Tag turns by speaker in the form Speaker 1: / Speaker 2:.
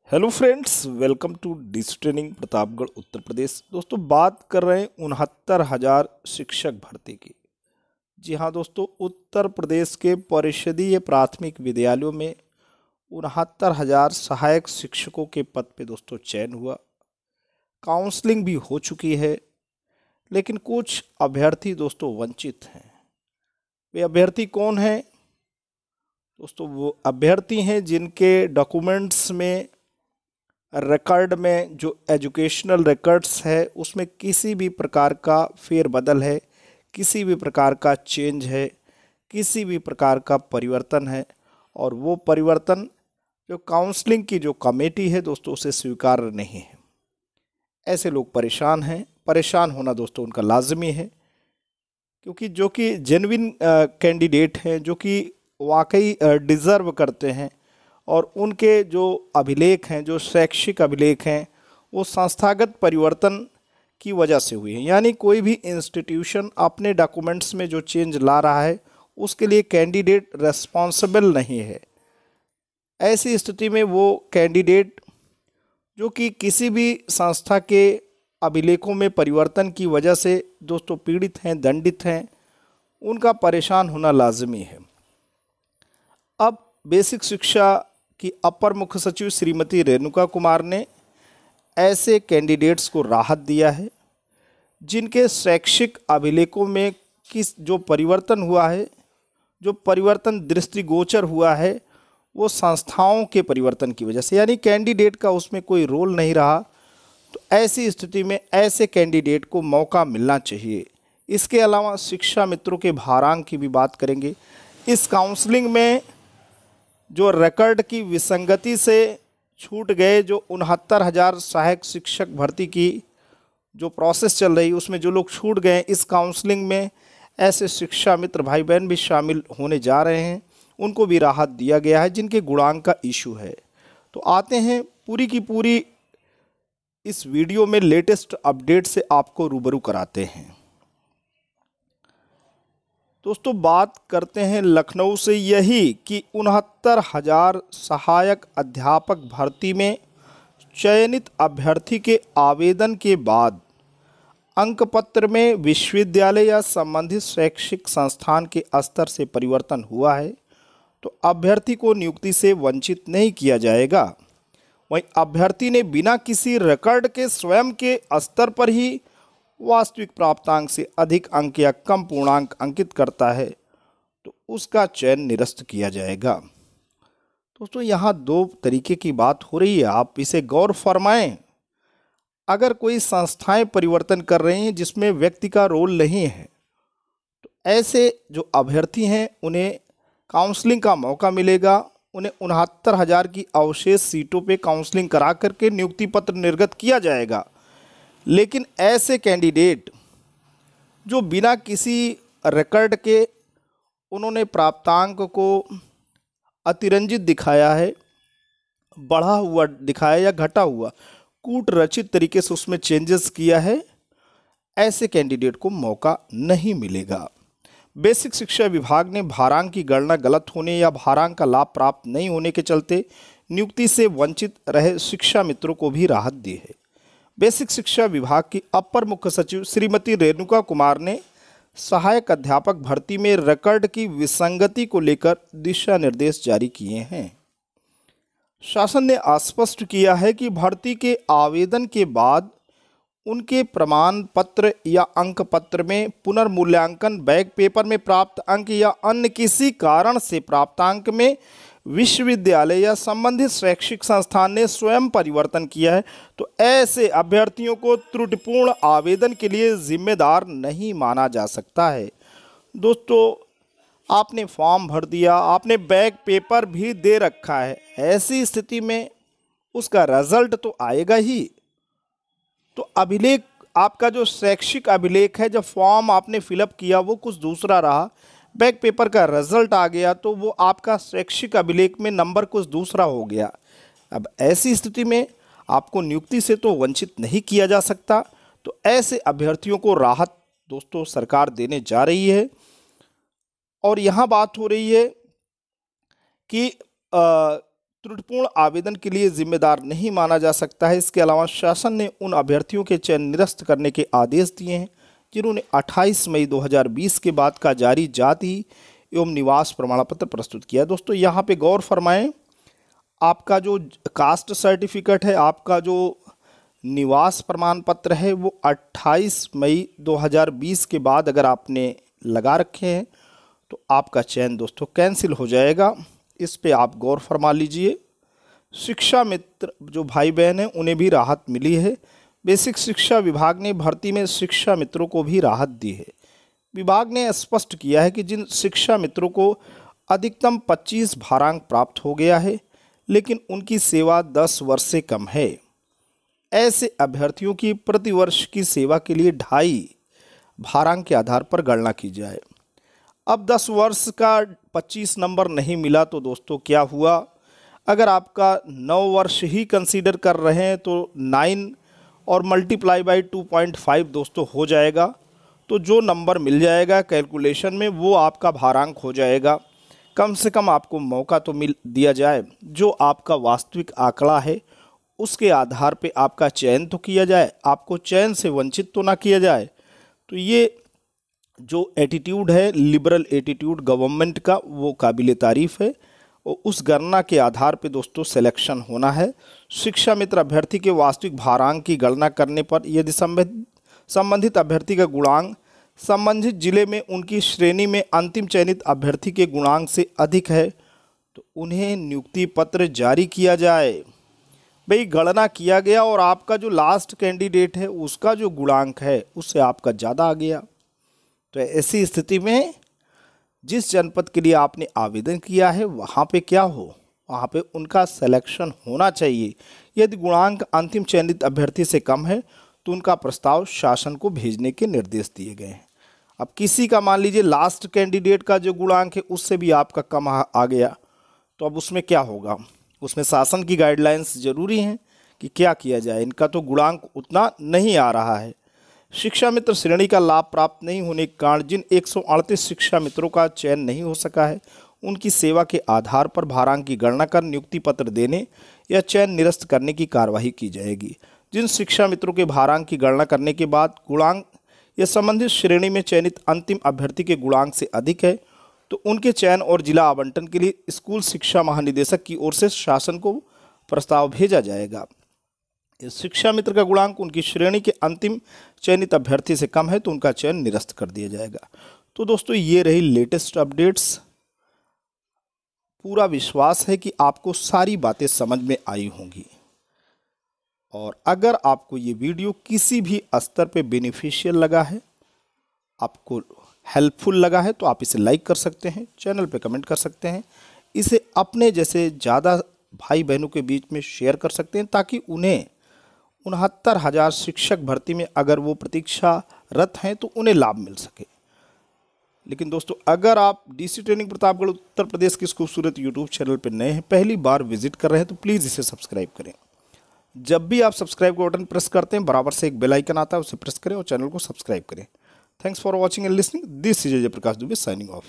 Speaker 1: Hello friends, welcome to this training Pratapgarh Uttar Pradesh. दोस्तों, बात कर रहे हैं 69,000 शिक्षक भर्ती की। जी हाँ दोस्तों, उत्तर प्रदेश के परिषदीय प्राथमिक विद्यालयों में 69,000 सहायक शिक्षकों के पद पे दोस्तों चयन हुआ। काउंसलिंग भी हो चुकी है, लेकिन कुछ अभ्यर्थी दोस्तों वंचित हैं। वे अभ्यर्थी कौन हैं दोस्तों? वो अभ्यर्थी हैं जिनके डॉक्यूमेंट्स में, रिकॉर्ड में, जो एजुकेशनल रिकॉर्ड्स है उसमें किसी भी प्रकार का फेरबदल है, किसी भी प्रकार का चेंज है, किसी भी प्रकार का परिवर्तन है, और वो परिवर्तन जो काउंसलिंग की जो कमेटी है दोस्तों उसे स्वीकार नहीं है। ऐसे लोग परेशान हैं। परेशान होना दोस्तों उनका लाजमी है, क्योंकि जो कि जेन्युइन कैंडिडेट हैं, जो कि वाकई डिज़र्व करते हैं, और उनके जो अभिलेख हैं, जो शैक्षिक अभिलेख हैं, वो संस्थागत परिवर्तन की वजह से हुई हैं। यानी कोई भी इंस्टीट्यूशन अपने डॉक्यूमेंट्स में जो चेंज ला रहा है उसके लिए कैंडिडेट रेस्पॉन्सिबल नहीं है। ऐसी स्थिति में वो कैंडिडेट जो कि किसी भी संस्था के अभिलेखों में परिवर्तन की वजह से दोस्तों पीड़ित हैं, दंडित हैं, उनका परेशान होना लाजमी है। अब बेसिक शिक्षा की अपर मुख्य सचिव श्रीमती रेणुका कुमार ने ऐसे कैंडिडेट्स को राहत दिया है जिनके शैक्षिक अभिलेखों में जो परिवर्तन हुआ है, जो परिवर्तन दृष्टिगोचर हुआ है, वो संस्थाओं के परिवर्तन की वजह से, यानी कैंडिडेट का उसमें कोई रोल नहीं रहा। तो ऐसी स्थिति में ऐसे कैंडिडेट को मौका मिलना चाहिए। इसके अलावा शिक्षा मित्रों के भारांक की भी बात करेंगे। इस काउंसलिंग में जो रिकॉर्ड की विसंगति से छूट गए, जो 69,000 सहायक शिक्षक भर्ती की जो प्रोसेस चल रही उसमें जो लोग छूट गए, इस काउंसलिंग में ऐसे शिक्षा मित्र भाई बहन भी शामिल होने जा रहे हैं। उनको भी राहत दिया गया है जिनके गुणांक का इशू है। तो आते हैं पूरी की पूरी इस वीडियो में लेटेस्ट अपडेट से आपको रूबरू कराते हैं। दोस्तों, बात करते हैं लखनऊ से यही कि 69,000 सहायक अध्यापक भर्ती में चयनित अभ्यर्थी के आवेदन के बाद अंक पत्र में विश्वविद्यालय या संबंधित शैक्षिक संस्थान के स्तर से परिवर्तन हुआ है, तो अभ्यर्थी को नियुक्ति से वंचित नहीं किया जाएगा। वहीं अभ्यर्थी ने बिना किसी रिकॉर्ड के स्वयं के स्तर पर ही वास्तविक प्राप्तांक से अधिक अंक या कम पूर्णांक अंकित करता है, तो उसका चयन निरस्त किया जाएगा। दोस्तों, यहाँ दो तरीके की बात हो रही है, आप इसे गौर फरमाएं। अगर कोई संस्थाएं परिवर्तन कर रही हैं जिसमें व्यक्ति का रोल नहीं है, तो ऐसे जो अभ्यर्थी हैं उन्हें काउंसलिंग का मौका मिलेगा। उन्हें 69,000 की अवशेष सीटों पे काउंसलिंग करा करके नियुक्ति पत्र निर्गत किया जाएगा। लेकिन ऐसे कैंडिडेट जो बिना किसी रिकॉर्ड के उन्होंने प्राप्तांक को अतिरंजित दिखाया है, बढ़ा हुआ दिखाया या घटा हुआ, कूट रचित तरीके से उसमें चेंजेस किया है, ऐसे कैंडिडेट को मौका नहीं मिलेगा। बेसिक शिक्षा विभाग ने भारांक की गणना गलत होने या भारांक का लाभ प्राप्त नहीं होने के चलते नियुक्ति से वंचित रहे शिक्षा मित्रों को भी राहत दी है। बेसिक शिक्षा विभाग की अपर मुख्य सचिव श्रीमती रेणुका कुमार ने सहायक अध्यापक भर्ती में रिकॉर्ड की विसंगति को लेकर दिशा निर्देश जारी किए हैं। शासन ने स्पष्ट किया है कि भर्ती के आवेदन के बाद उनके प्रमाण पत्र या अंक पत्र में पुनर्मूल्यांकन, बैक पेपर में प्राप्त अंक या अन्य किसी कारण से प्राप्तांक में विश्वविद्यालय या संबंधित शैक्षिक संस्थान ने स्वयं परिवर्तन किया है, तो ऐसे अभ्यर्थियों को त्रुटिपूर्ण आवेदन के लिए जिम्मेदार नहीं माना जा सकता है। दोस्तों, आपने फॉर्म भर दिया, आपने बैक पेपर भी दे रखा है, ऐसी स्थिति में उसका रिजल्ट तो आएगा ही। तो अभिलेख, आपका जो शैक्षिक अभिलेख है, जब फॉर्म आपने फिलअप किया वो कुछ दूसरा रहा, बैक पेपर का रिजल्ट आ गया तो वो आपका शैक्षिक अभिलेख में नंबर कुछ दूसरा हो गया। अब ऐसी स्थिति में आपको नियुक्ति से तो वंचित नहीं किया जा सकता। तो ऐसे अभ्यर्थियों को राहत दोस्तों सरकार देने जा रही है। और यहाँ बात हो रही है कि त्रुटिपूर्ण आवेदन के लिए जिम्मेदार नहीं माना जा सकता है। इसके अलावा शासन ने उन अभ्यर्थियों के चयन निरस्त करने के आदेश दिए हैं जिन्होंने 28 मई 2020 के बाद का जारी जाति एवं निवास प्रमाण पत्र प्रस्तुत किया। दोस्तों यहाँ पे गौर फरमाएं, आपका जो कास्ट सर्टिफिकेट है, आपका जो निवास प्रमाण पत्र है, वो 28 मई 2020 के बाद अगर आपने लगा रखे हैं तो आपका चयन दोस्तों कैंसिल हो जाएगा। इस पे आप गौर फरमा लीजिए। शिक्षा मित्र जो भाई बहन हैं उन्हें भी राहत मिली है। बेसिक शिक्षा विभाग ने भर्ती में शिक्षा मित्रों को भी राहत दी है। विभाग ने स्पष्ट किया है कि जिन शिक्षा मित्रों को अधिकतम 25 भारांक प्राप्त हो गया है लेकिन उनकी सेवा 10 वर्ष से कम है, ऐसे अभ्यर्थियों की प्रति वर्ष की सेवा के लिए 2.5 भारांक के आधार पर गणना की जाए। अब 10 वर्ष का 25 नंबर नहीं मिला तो दोस्तों क्या हुआ, अगर आपका 9 वर्ष ही कंसीडर कर रहे हैं तो 9 और मल्टीप्लाई बाई 2.5 दोस्तों हो जाएगा। तो जो नंबर मिल जाएगा कैलकुलेशन में वो आपका भारांक हो जाएगा। कम से कम आपको मौका तो मिल दिया जाए, जो आपका वास्तविक आंकड़ा है उसके आधार पे आपका चयन तो किया जाए, आपको चयन से वंचित तो ना किया जाए। तो ये जो एटीट्यूड है, लिबरल एटीट्यूड गवर्नमेंट का, वो काबिले तारीफ़ है और उस गणना के आधार पे दोस्तों सिलेक्शन होना है। शिक्षा मित्र अभ्यर्थी के वास्तविक भारांक की गणना करने पर यदि संबंधित अभ्यर्थी का गुणांक संबंधित जिले में उनकी श्रेणी में अंतिम चयनित अभ्यर्थी के गुणांक से अधिक है तो उन्हें नियुक्ति पत्र जारी किया जाए। भाई गणना किया गया और आपका जो लास्ट कैंडिडेट है उसका जो गुणांक है उससे आपका ज़्यादा आ गया, तो ऐसी स्थिति में जिस जनपद के लिए आपने आवेदन किया है वहाँ पे क्या हो, वहाँ पे उनका सिलेक्शन होना चाहिए। यदि गुणांक अंतिम चयनित अभ्यर्थी से कम है तो उनका प्रस्ताव शासन को भेजने के निर्देश दिए गए हैं। अब किसी का मान लीजिए लास्ट कैंडिडेट का जो गुणांक है उससे भी आपका कम आ गया, तो अब उसमें क्या होगा, उसमें शासन की गाइडलाइंस जरूरी हैं कि क्या किया जाए। इनका तो गुणांक उतना नहीं आ रहा है। शिक्षा मित्र श्रेणी का लाभ प्राप्त नहीं होने के कारण जिन 138 शिक्षा मित्रों का चयन नहीं हो सका है उनकी सेवा के आधार पर भारांक की गणना कर नियुक्ति पत्र देने या चयन निरस्त करने की कार्यवाही की जाएगी। जिन शिक्षा मित्रों के भारांक की गणना करने के बाद गुणांक या संबंधित श्रेणी में चयनित अंतिम अभ्यर्थी के गुणांक से अधिक है तो उनके चयन और जिला आवंटन के लिए स्कूल शिक्षा महानिदेशक की ओर से शासन को प्रस्ताव भेजा जाएगा। शिक्षा मित्र का गुणांक उनकी श्रेणी के अंतिम चयनित अभ्यर्थी से कम है तो उनका चयन निरस्त कर दिया जाएगा। तो दोस्तों ये रही लेटेस्ट अपडेट्स। पूरा विश्वास है कि आपको सारी बातें समझ में आई होंगी और अगर आपको ये वीडियो किसी भी स्तर पे बेनिफिशियल लगा है, आपको हेल्पफुल लगा है तो आप इसे लाइक कर सकते हैं, चैनल पे कमेंट कर सकते हैं, इसे अपने जैसे ज़्यादा भाई बहनों के बीच में शेयर कर सकते हैं ताकि उन्हें 69,000 शिक्षक भर्ती में अगर वो प्रतीक्षारत हैं तो उन्हें लाभ मिल सके। लेकिन दोस्तों अगर आप डीसी ट्रेनिंग प्रतापगढ़ उत्तर प्रदेश के इस खूबसूरत यूट्यूब चैनल पर नए हैं, पहली बार विजिट कर रहे हैं तो प्लीज़ इसे सब्सक्राइब करें। जब भी आप सब्सक्राइब का बटन प्रेस करते हैं बराबर से एक बेल आइकन आता है, उसे प्रेस करें और चैनल को सब्सक्राइब करें। Thanks for watching and listening. This is जय प्रकाश दुबे साइनिंग ऑफ।